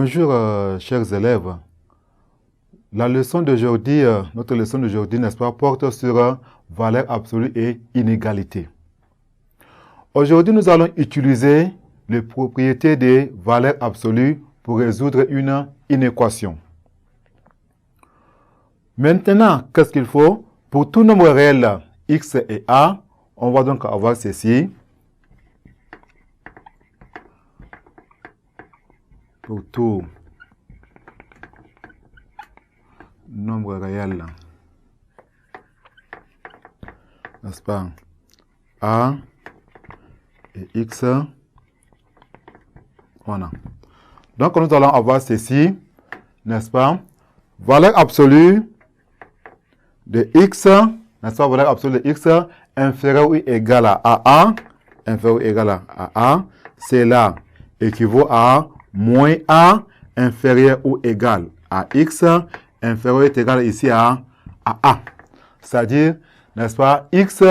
Bonjour, chers élèves. La leçon d'aujourd'hui, notre leçon d'aujourd'hui, n'est-ce pas, porte sur valeur absolue et inégalité. Aujourd'hui, nous allons utiliser les propriétés des valeurs absolues pour résoudre une inéquation. Maintenant, qu'est-ce qu'il faut? Pour tout nombre réel x et a, on va donc avoir ceci. Pour tout nombre réel, n'est-ce pas, a et x, voilà. Donc nous allons avoir ceci, n'est-ce pas, valeur absolue de x, n'est-ce pas, valeur absolue de x inférieure ou égale à a, inférieure ou égale à a, cela équivaut à moins a inférieur ou égal à x, inférieur ou égal ici à a. C'est-à-dire, n'est-ce pas, x,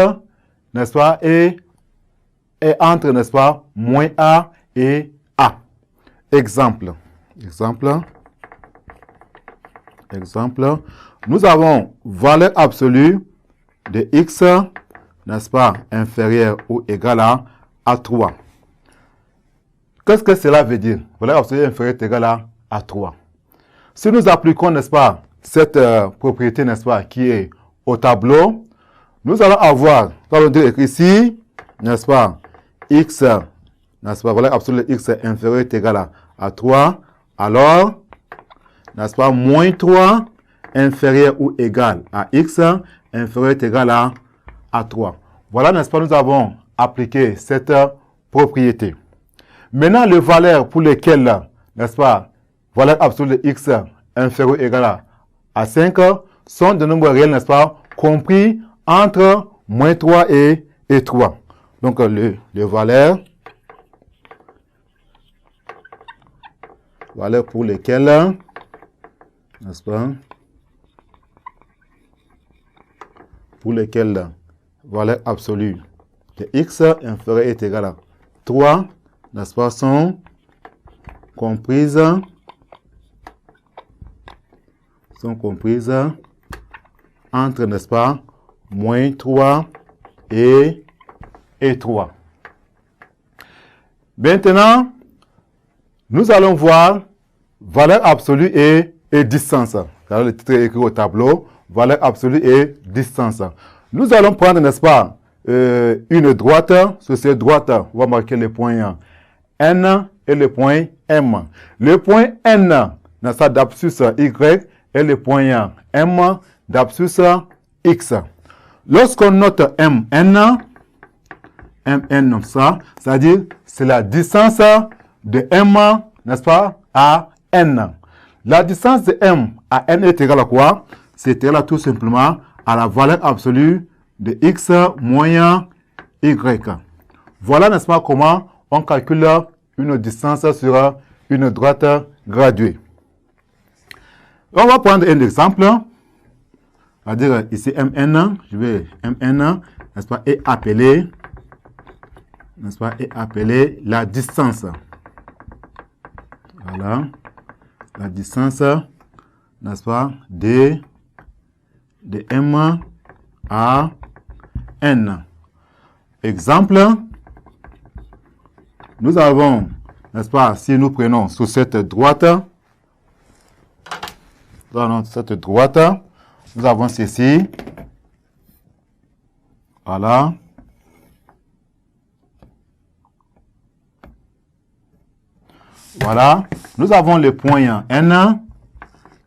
n'est-ce pas, est entre, n'est-ce pas, moins a et a. Exemple. Nous avons valeur absolue de x, n'est-ce pas, inférieur ou égal à 3. Qu'est-ce que cela veut dire? Valeur absolue inférieure est égale à 3. Si nous appliquons, n'est-ce pas, cette propriété, n'est-ce pas, qui est au tableau, nous allons avoir, nous allons dire ici, n'est-ce pas, x, n'est-ce pas, valeur absolue de x inférieure est égale à 3. Alors, n'est-ce pas, moins 3 inférieur ou égal à x inférieur est égal à 3. Voilà, n'est-ce pas, nous avons appliqué cette propriété. Maintenant, les valeurs pour lesquelles, n'est-ce pas, valeur absolue de x inférieure ou égale à 5 sont de nombres réels, n'est-ce pas, compris entre moins 3 et 3. Donc, les valeurs pour lesquelles, n'est-ce pas, pour lesquelles valeur absolue de x inférieure est égale à 3, n'est-ce pas, sont comprises entre, n'est-ce pas, moins 3 et 3. Maintenant, nous allons voir valeur absolue et distance. Car le titre est écrit au tableau, valeur absolue et distance. Nous allons prendre, n'est-ce pas, une droite. Sur cette droite, on va marquer les points N et le point M. Le point N, n'est-ce pas, d'abscisse Y et le point M d'abscisse X. Lorsqu'on note MN comme ça, c'est-à-dire c'est la distance de M, n'est-ce pas, à N. La distance de M à N est égale à quoi? C'est égal tout simplement à la valeur absolue de X moins Y. Voilà, n'est-ce pas, comment on calcule une distance sur une droite graduée. On va prendre un exemple. C'est-à-dire ici MN, je vais MN, n'est-ce pas, est appelé, n'est-ce pas, est appelé la distance. Voilà, la distance, n'est-ce pas, de M à N. Exemple, nous avons, n'est-ce pas, si nous prenons sur cette droite, nous avons ceci. Voilà. Voilà. Nous avons les points N,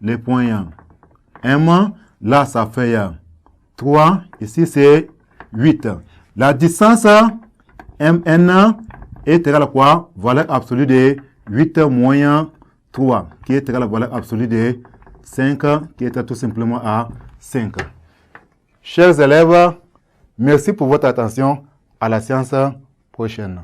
les points M. Là, ça fait 3. Ici, c'est 8. La distance MN est égale à quoi? Valeur absolue de 8 moins 3, qui est égale à la valeur absolue de 5, qui est tout simplement à 5. Chers élèves, merci pour votre attention. À la séance prochaine.